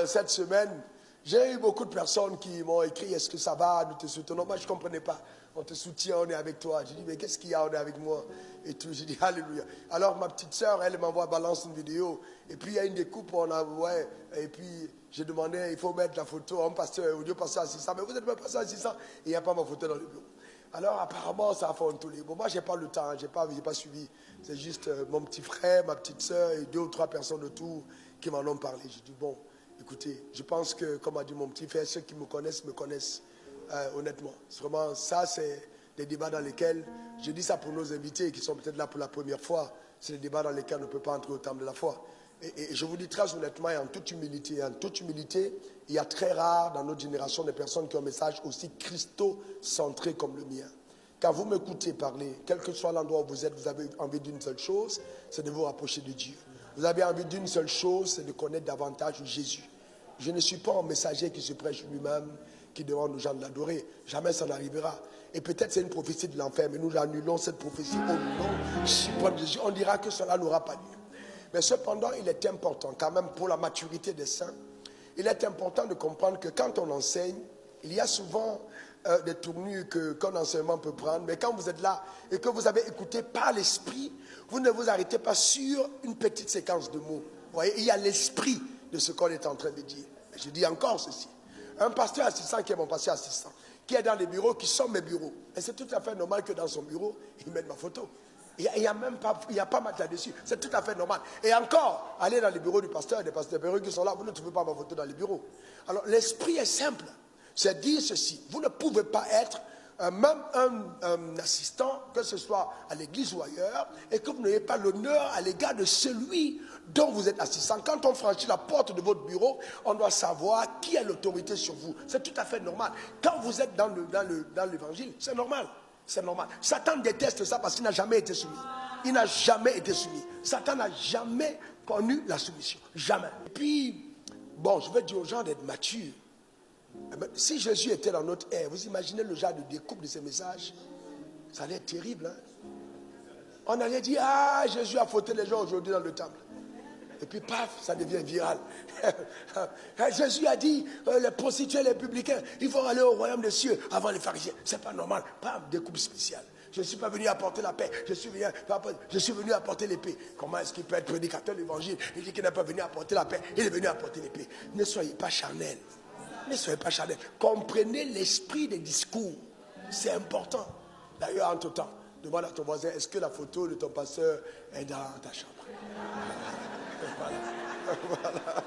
cette semaine, j'ai eu beaucoup de personnes qui m'ont écrit, est-ce que ça va, nous te soutenons. Moi, je ne comprenais pas. On te soutient, on est avec toi. J'ai dit, mais qu'est-ce qu'il y a, on est avec moi. Et tout, j'ai dit, alléluia. Alors, ma petite sœur, elle m'envoie, balance une vidéo. Et puis, il y a une des couples, on a, ouais. Et puis, j'ai demandé, il faut mettre la photo, un pasteur, audio pasteur assistant. Mais vous êtes pas pasteur assistant. Et il n'y a pas ma photo dans le bureau. Alors, apparemment, ça a fait un tollé. Bon, moi, je n'ai pas le temps, je n'ai pas suivi. C'est juste mon petit frère, ma petite sœur et 2 ou 3 personnes autour qui m'en ont parlé. J'ai dit, bon, écoutez, je pense que, comme a dit mon petit frère, ceux qui me connaissent, honnêtement. Vraiment, ça, c'est des débats dans lesquels, je dis ça pour nos invités qui sont peut-être là pour la première fois, c'est des débats dans lesquels on ne peut pas entrer au temple de la foi. Et je vous dis très honnêtement et en toute humilité, il y a très rare dans notre génération des personnes qui ont un message aussi christocentré comme le mien. Quand vous m'écoutez parler, quel que soit l'endroit où vous êtes, vous avez envie d'une seule chose, c'est de vous rapprocher de Dieu. Vous avez envie d'une seule chose, c'est de connaître davantage Jésus. Je ne suis pas un messager qui se prêche lui-même, qui demande aux gens de l'adorer. Jamais ça n'arrivera. Et peut-être c'est une prophétie de l'enfer, mais nous annulons cette prophétie au nom suprême de Jésus. On dira que cela n'aura pas lieu. Mais cependant, il est important, quand même, pour la maturité des saints, il est important de comprendre que quand on enseigne, il y a souvent des tournures qu'un enseignement peut prendre. Mais quand vous êtes là et que vous avez écouté par l'esprit, vous ne vous arrêtez pas sur une petite séquence de mots. Vous voyez, il y a l'esprit de ce qu'on est en train de dire. Je dis encore ceci. Un pasteur assistant qui est mon pasteur assistant, qui est dans les bureaux, qui sont mes bureaux. Et c'est tout à fait normal que dans son bureau, il mette ma photo. Il n'y a même pas, il y a pas mal là-dessus. C'est tout à fait normal. Et encore, aller dans les bureaux du pasteur, des pasteurs bureaux qui sont là, vous ne trouvez pas ma photo dans les bureaux. Alors, l'esprit est simple. C'est dire ceci. Vous ne pouvez pas être même un assistant, que ce soit à l'église ou ailleurs, et que vous n'ayez pas l'honneur à l'égard de celui dont vous êtes assistant. Quand on franchit la porte de votre bureau, on doit savoir qui a l'autorité sur vous. C'est tout à fait normal. Quand vous êtes dans l'évangile, c'est normal. C'est normal. Satan déteste ça parce qu'il n'a jamais été soumis. Il n'a jamais été soumis. Satan n'a jamais connu la soumission. Jamais. Et puis, bon, je vais dire aux gens d'être matures. Si Jésus était dans notre ère, vous imaginez le genre de découpe de ces messages? Ça allait être terrible. Hein? On allait dire, ah, Jésus a fauté les gens aujourd'hui dans le temple. Et puis, paf, ça devient viral. Jésus a dit, les prostituées, les publicains, ils vont aller au royaume des cieux avant les pharisiens. C'est pas normal. Pas de découpe spéciale. Je ne suis pas venu apporter la paix. Je suis venu apporter l'épée. Comment est-ce qu'il peut être prédicateur de l'évangile? Il dit qu'il n'est pas venu apporter la paix. Il est venu apporter l'épée. Ne soyez pas charnels. Ne soyez pas charnels. Comprenez l'esprit des discours. C'est important. D'ailleurs, entre-temps, demande à ton voisin, est-ce que la photo de ton pasteur est dans ta chambre? Voilà.